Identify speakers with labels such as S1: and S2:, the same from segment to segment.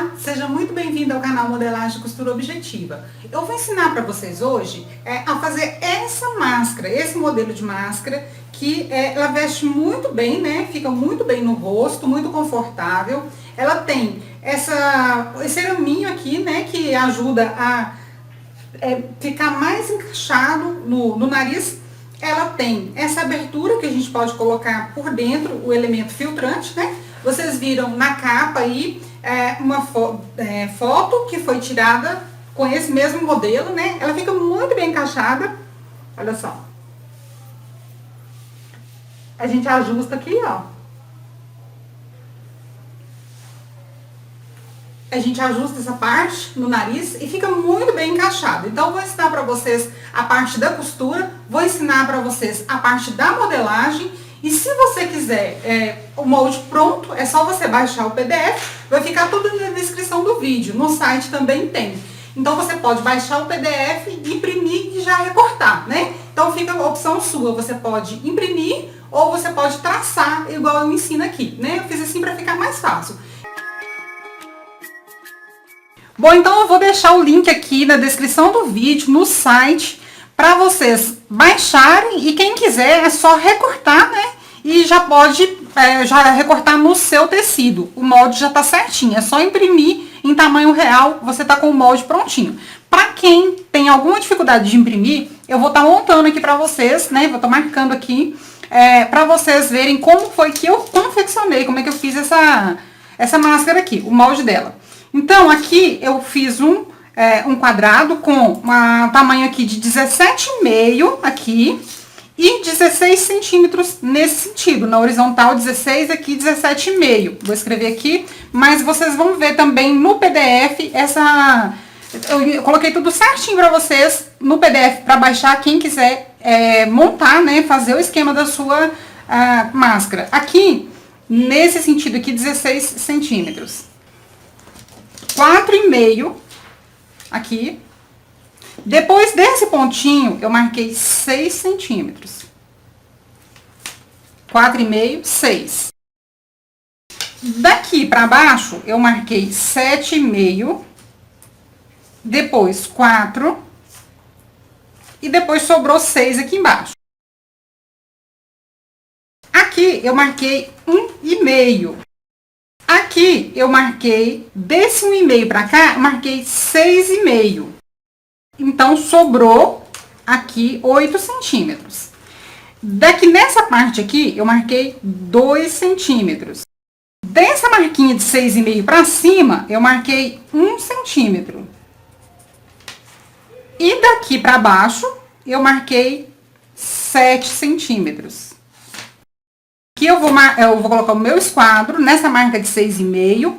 S1: Olá, seja muito bem-vindo ao canal Modelagem e Costura Objetiva. Eu vou ensinar para vocês hoje a fazer essa máscara, esse modelo de máscara, que ela veste muito bem, né? Fica muito bem no rosto, muito confortável. Ela tem esse araminho aqui, né? Que ajuda a ficar mais encaixado no nariz. Ela tem essa abertura que a gente pode colocar por dentro o elemento filtrante, né? Vocês viram na capa aí uma foto que foi tirada com esse mesmo modelo, né? Ela fica muito bem encaixada. Olha só. A gente ajusta aqui, ó. A gente ajusta essa parte no nariz e fica muito bem encaixado. Então, eu vou ensinar para vocês a parte da costura, vou ensinar para vocês a parte da modelagem. E se você quiser o molde pronto, é só você baixar o PDF, vai ficar tudo na descrição do vídeo, no site também tem. Então, você pode baixar o PDF, imprimir e já recortar, né? Então, fica a opção sua, você pode imprimir ou você pode traçar, igual eu ensino aqui, né? Eu fiz assim para ficar mais fácil. Bom, então eu vou deixar o link aqui na descrição do vídeo, no site, para vocês baixarem, e quem quiser é só recortar, né? E já pode já recortar no seu tecido. O molde já tá certinho, é só imprimir em tamanho real, você tá com o molde prontinho. Para quem tem alguma dificuldade de imprimir, eu vou estar montando aqui para vocês, né? Vou estar marcando aqui para vocês verem como foi que eu confeccionei, como é que eu fiz essa máscara aqui, o molde dela. Então, aqui eu fiz um quadrado com um tamanho aqui de 17,5 aqui e 16 centímetros nesse sentido, na horizontal 16, aqui 17,5. Vou escrever aqui, mas vocês vão ver também no PDF eu coloquei tudo certinho para vocês no PDF para baixar, quem quiser montar, né, fazer o esquema da sua máscara. Aqui, nesse sentido aqui, 16 centímetros. 4,5 aqui. Depois desse pontinho, eu marquei 6 centímetros. 4,5, 6. Daqui pra baixo, eu marquei 7,5. Depois 4. E depois sobrou 6 aqui embaixo. Aqui eu marquei 1,5. Aqui eu marquei, desse 1,5 pra cá, eu marquei 6,5. Então, sobrou aqui 8 centímetros. Daqui nessa parte aqui, eu marquei 2 centímetros. Dessa marquinha de 6,5 pra cima, eu marquei 1 centímetro. E daqui pra baixo, eu marquei 7 centímetros. Aqui eu vou colocar o meu esquadro nessa marca de 6,5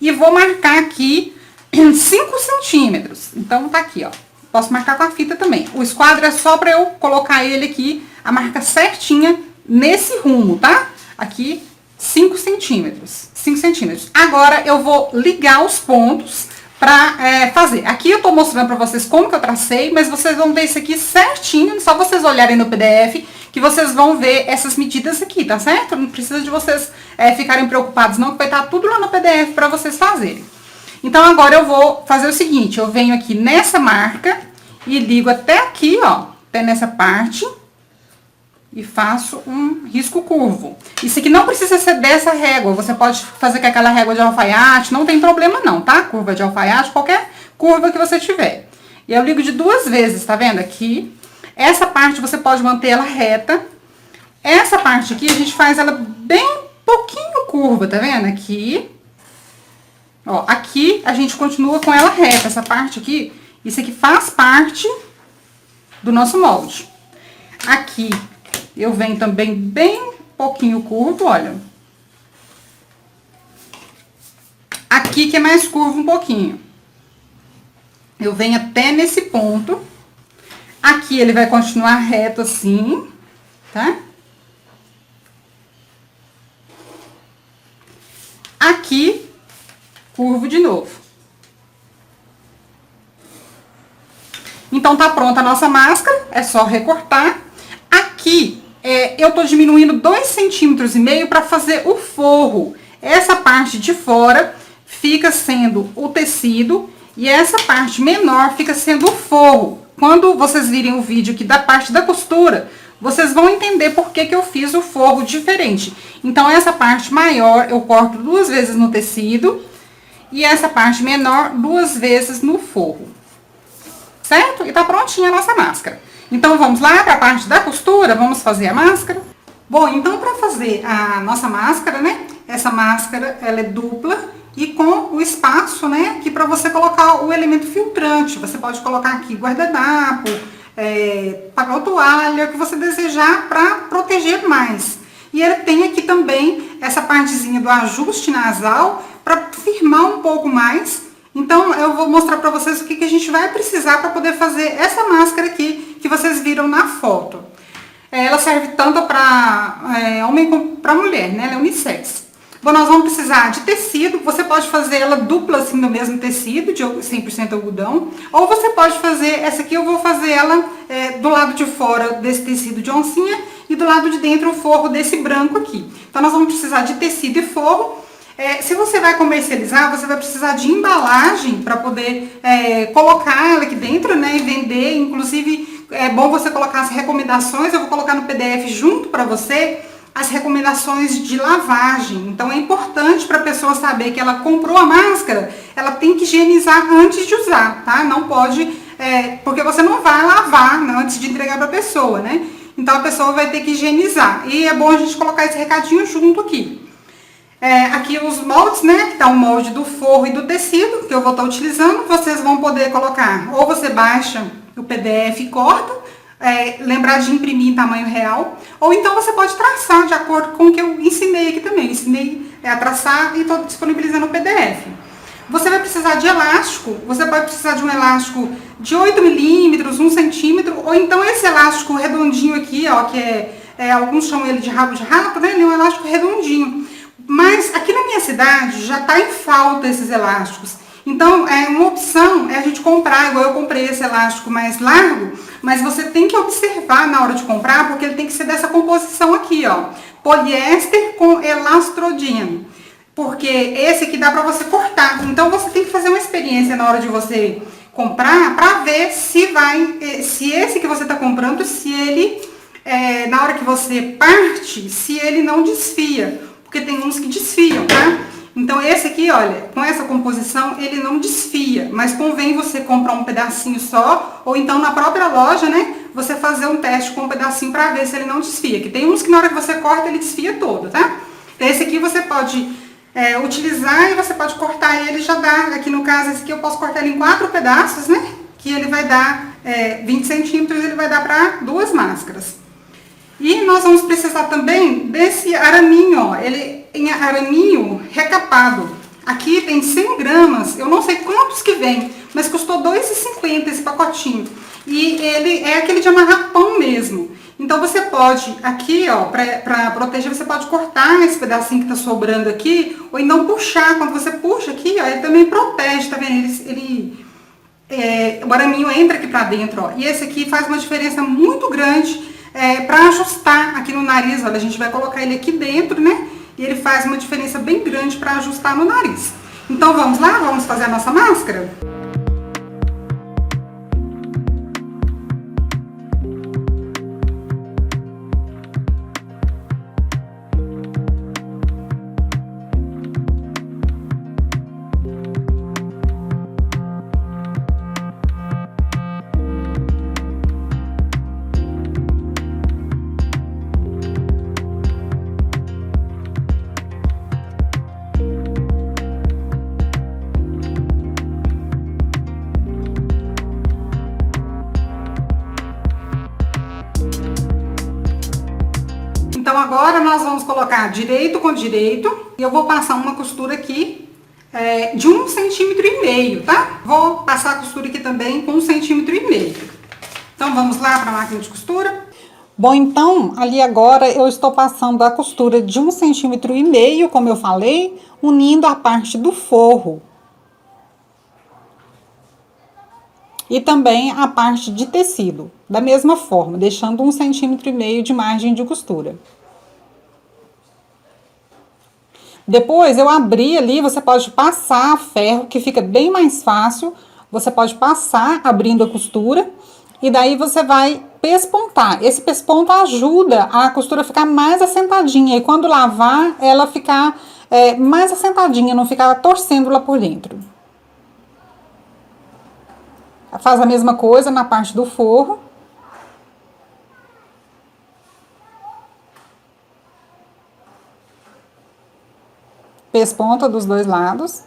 S1: e vou marcar aqui 5 centímetros. Então, tá aqui, ó. Posso marcar com a fita também. O esquadro é só pra eu colocar ele aqui, a marca certinha, nesse rumo, tá? Aqui, 5 centímetros. 5 centímetros. Agora, eu vou ligar os pontos pra fazer. Aqui eu tô mostrando pra vocês como que eu tracei, mas vocês vão ver isso aqui certinho, só vocês olharem no PDF, que vocês vão ver essas medidas aqui, tá certo? Não precisa de vocês ficarem preocupados não, que vai estar tudo lá no PDF pra vocês fazerem. Então, agora eu vou fazer o seguinte, eu venho aqui nessa marca e ligo até aqui, ó, até nessa parte, e faço um risco curvo. Isso aqui não precisa ser dessa régua, você pode fazer com aquela régua de alfaiate, não tem problema não, tá? Curva de alfaiate, qualquer curva que você tiver. E eu ligo de 2 vezes, tá vendo? Aqui, essa parte você pode manter ela reta. Essa parte aqui, a gente faz ela bem pouquinho curva, tá vendo? Aqui. Ó, aqui a gente continua com ela reta, essa parte aqui, isso aqui faz parte do nosso molde. Aqui eu venho também bem pouquinho curvo, olha. Aqui que é mais curvo um pouquinho. Eu venho até nesse ponto. Aqui ele vai continuar reto assim, tá? Aqui curvo de novo. Então, tá pronta a nossa máscara, é só recortar. Aqui, eu tô diminuindo 2,5 centímetros para fazer o forro. Essa parte de fora fica sendo o tecido e essa parte menor fica sendo o forro. Quando vocês virem o vídeo aqui da parte da costura, vocês vão entender por que que eu fiz o forro diferente. Então, essa parte maior eu corto 2 vezes no tecido e essa parte menor 2 vezes no forro. Certo? E tá prontinha a nossa máscara. Então, vamos lá para a parte da costura, vamos fazer a máscara? Bom, então para fazer a nossa máscara, né? Essa máscara, ela é dupla e com o espaço, né? Aqui para você colocar o elemento filtrante. Você pode colocar aqui guardanapo, papel toalha, o que você desejar para proteger mais. E ele tem aqui também essa partezinha do ajuste nasal para firmar um pouco mais. Então, eu vou mostrar para vocês o que que a gente vai precisar para poder fazer essa máscara aqui que vocês viram na foto. Ela serve tanto para homem como para mulher, né? Ela é unissex. Bom, nós vamos precisar de tecido. Você pode fazer ela dupla assim no mesmo tecido, de 100% algodão. Ou você pode fazer, essa aqui eu vou fazer ela do lado de fora desse tecido de oncinha e do lado de dentro o forro desse branco aqui. Então, nós vamos precisar de tecido e forro. Se você vai comercializar, você vai precisar de embalagem para poder colocar ela aqui dentro, né, e vender. Inclusive, é bom você colocar as recomendações, eu vou colocar no PDF junto para você as recomendações de lavagem. Então, é importante para a pessoa saber que ela comprou a máscara, ela tem que higienizar antes de usar, tá? Não pode, porque você não vai lavar, né, antes de entregar para a pessoa, né? Então, a pessoa vai ter que higienizar. E é bom a gente colocar esse recadinho junto aqui. Aqui os moldes, né, que tá o molde do forro e do tecido, que eu vou estar utilizando, vocês vão poder colocar, ou você baixa o PDF e corta, lembrar de imprimir em tamanho real, ou então você pode traçar de acordo com o que eu ensinei aqui também, ensinei a traçar e estou disponibilizando o PDF. Você vai precisar de elástico, você pode precisar de um elástico de 8 milímetros, 1 centímetro, ou então esse elástico redondinho aqui, ó, que alguns chamam ele de rabo de rato, né, ele é um elástico redondinho. Mas aqui na minha cidade já tá em falta esses elásticos. Então, uma opção é a gente comprar, igual eu comprei esse elástico mais largo, mas você tem que observar na hora de comprar, porque ele tem que ser dessa composição aqui, ó. Poliéster com elastrodino. Porque esse aqui dá pra você cortar. Então, você tem que fazer uma experiência na hora de você comprar, pra ver se esse que você tá comprando, se ele, na hora que você parte, se ele não desfia. Porque tem uns que desfiam, tá? Então, esse aqui, olha, com essa composição, ele não desfia. Mas convém você comprar um pedacinho só, ou então na própria loja, né? Você fazer um teste com um pedacinho pra ver se ele não desfia. Que tem uns que na hora que você corta, ele desfia todo, tá? Esse aqui você pode utilizar e você pode cortar ele, já dá, aqui no caso, esse aqui eu posso cortar ele em 4 pedaços, né? Que ele vai dar 20 centímetros, ele vai dar pra 2 máscaras. E nós vamos precisar também desse araminho, ó, ele em araminho recapado. Aqui tem 100 gramas, eu não sei quantos que vem, mas custou R$ 2,50 esse pacotinho. E ele é aquele de amarrar pão mesmo. Então você pode, aqui ó, pra proteger, você pode cortar esse pedacinho que tá sobrando aqui, ou então puxar. Quando você puxa aqui, ó, ele também protege, tá vendo? O araminho entra aqui pra dentro, ó. E esse aqui faz uma diferença muito grande. Para ajustar aqui no nariz, olha, a gente vai colocar ele aqui dentro, né? E ele faz uma diferença bem grande para ajustar no nariz. Então vamos lá, vamos fazer a nossa máscara? Então, agora nós vamos colocar direito com direito e eu vou passar uma costura aqui de 1,5 centímetros, tá? Vou passar a costura aqui também com 1,5 centímetros. Então, vamos lá para a máquina de costura. Bom, então, ali agora eu estou passando a costura de 1,5 centímetros, como eu falei, unindo a parte do forro. E também a parte de tecido, da mesma forma, deixando 1,5 centímetros de margem de costura. Depois eu abri ali, você pode passar ferro, que fica bem mais fácil. Você pode passar abrindo a costura e daí você vai pespontar. Esse pesponto ajuda a costura ficar mais assentadinha e quando lavar, ela ficar mais assentadinha, não ficar torcendo lá por dentro. Faz a mesma coisa na parte do forro. Pesponta dos dois lados.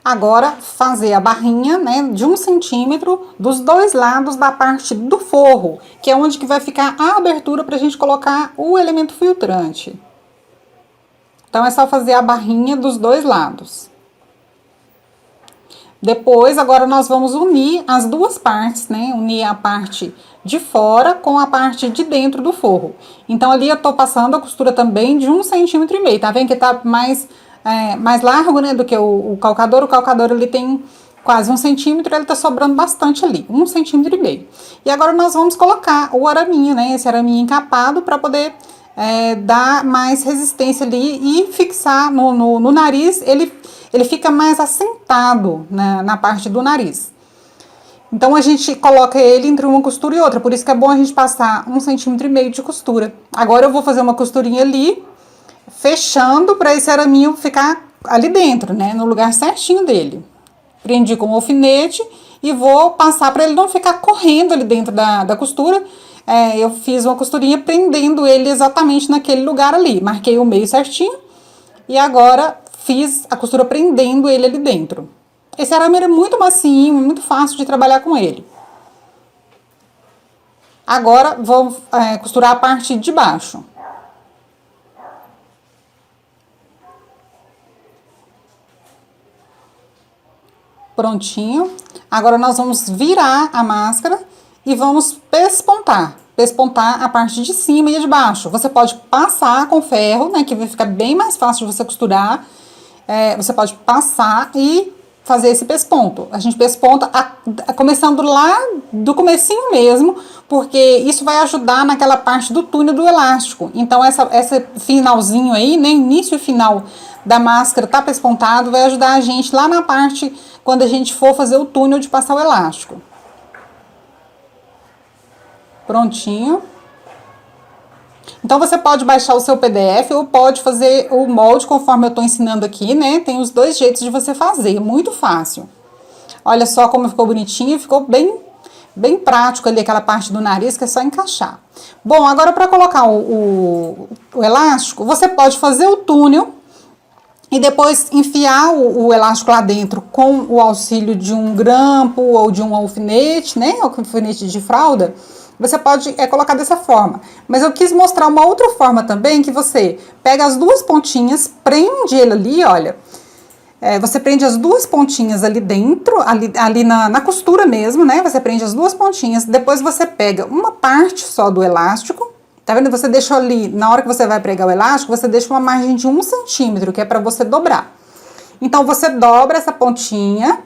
S1: Agora, fazer a barrinha, né, de 1 centímetro dos dois lados da parte do forro, que é onde que vai ficar a abertura pra gente colocar o elemento filtrante. Então, é só fazer a barrinha dos dois lados. Depois, agora nós vamos unir as duas partes, né, unir a parte de fora com a parte de dentro do forro. Então, ali eu tô passando a costura também de 1,5 centímetro, tá vendo que tá mais largo, né, do que o calcador. O calcador ele tem quase 1 centímetro, ele tá sobrando bastante ali, 1,5 centímetros. E agora nós vamos colocar o araminho, né, esse araminho encapado para poder dar mais resistência ali e fixar no nariz, ele fica mais assentado, né, na parte do nariz. Então a gente coloca ele entre uma costura e outra, por isso que é bom a gente passar 1,5 centímetro de costura. Agora eu vou fazer uma costurinha ali, fechando para esse araminho ficar ali dentro, né, no lugar certinho dele. Prendi com o alfinete e vou passar para ele não ficar correndo ali dentro da costura. Eu fiz uma costurinha prendendo ele exatamente naquele lugar ali. Marquei o meio certinho e agora fiz a costura prendendo ele ali dentro. Esse arame é muito macio, muito fácil de trabalhar com ele. Agora vou costurar a parte de baixo. Prontinho. Agora nós vamos virar a máscara e vamos pespontar. Pespontar a parte de cima e a de baixo. Você pode passar com ferro, né, que vai ficar bem mais fácil de você costurar. Você pode passar e fazer esse pesponto. A gente pesponta começando lá do comecinho mesmo, porque isso vai ajudar naquela parte do túnel do elástico. Então, esse finalzinho aí, né, início e final da máscara tá pespontado, vai ajudar a gente lá na parte quando a gente for fazer o túnel de passar o elástico. Prontinho. Então, você pode baixar o seu PDF ou pode fazer o molde conforme eu tô ensinando aqui, né? Tem os dois jeitos de você fazer, muito fácil. Olha só como ficou bonitinho, ficou bem prático ali aquela parte do nariz, que é só encaixar. Bom, agora para colocar o elástico, você pode fazer o túnel e depois enfiar o elástico lá dentro com o auxílio de um grampo ou de um alfinete, né? Alfinete de fralda. Você pode colocar dessa forma. Mas eu quis mostrar uma outra forma também, que você pega as duas pontinhas, prende ele ali, olha. Você prende as duas pontinhas ali dentro, ali na costura mesmo, né? Você prende as duas pontinhas, depois você pega uma parte só do elástico, tá vendo? Você deixa ali, na hora que você vai pregar o elástico, você deixa uma margem de 1 centímetro, que é para você dobrar. Então, você dobra essa pontinha,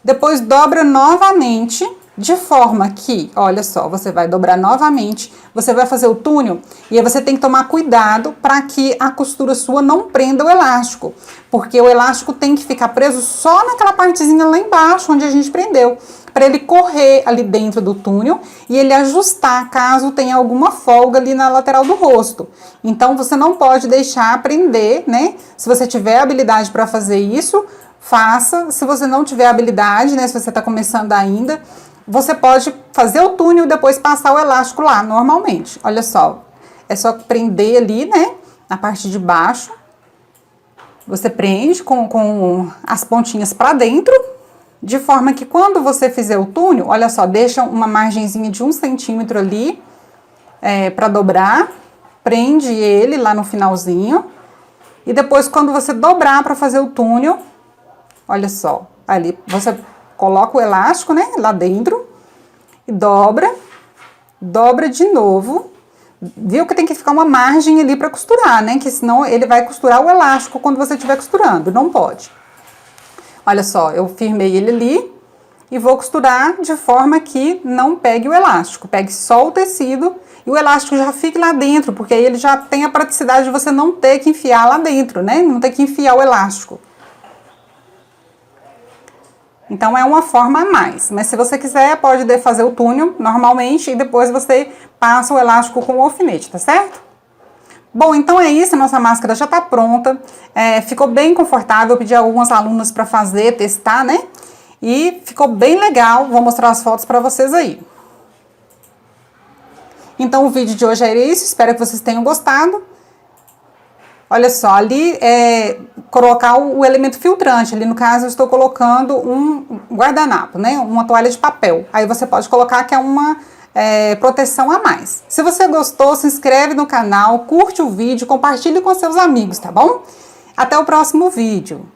S1: depois dobra novamente, de forma que, olha só, você vai dobrar novamente, você vai fazer o túnel e aí você tem que tomar cuidado para que a costura sua não prenda o elástico, porque o elástico tem que ficar preso só naquela partezinha lá embaixo onde a gente prendeu, para ele correr ali dentro do túnel e ele ajustar caso tenha alguma folga ali na lateral do rosto. Então você não pode deixar prender, né? Se você tiver habilidade para fazer isso, faça. Se você não tiver habilidade, né? Se você está começando ainda, você pode fazer o túnel e depois passar o elástico lá, normalmente. Olha só, é só prender ali, né, na parte de baixo. Você prende com as pontinhas para dentro, de forma que quando você fizer o túnel, olha só, deixa uma margenzinha de 1 centímetro ali, para dobrar. Prende ele lá no finalzinho. E depois, quando você dobrar para fazer o túnel, olha só, ali você coloca o elástico, né, lá dentro e dobra de novo, Viu que tem que ficar uma margem ali para costurar, né? Que senão ele vai costurar o elástico quando você estiver costurando, não pode. Olha só, eu firmei ele ali e vou costurar de forma que não pegue o elástico. Pegue só o tecido e o elástico já fique lá dentro, porque aí ele já tem a praticidade de você não ter que enfiar lá dentro, né? Não ter que enfiar o elástico. Então é uma forma a mais, mas se você quiser pode fazer o túnel normalmente e depois você passa o elástico com o alfinete, tá certo? Bom, então é isso, a nossa máscara já tá pronta, ficou bem confortável, eu pedi a algumas alunas para fazer, testar, né? E ficou bem legal, vou mostrar as fotos para vocês aí. Então o vídeo de hoje era isso, espero que vocês tenham gostado. Olha só, ali colocar o elemento filtrante, ali no caso eu estou colocando um guardanapo, né? Uma toalha de papel. Aí você pode colocar que é uma proteção a mais. Se você gostou, se inscreve no canal, curte o vídeo, compartilhe com seus amigos, tá bom? Até o próximo vídeo.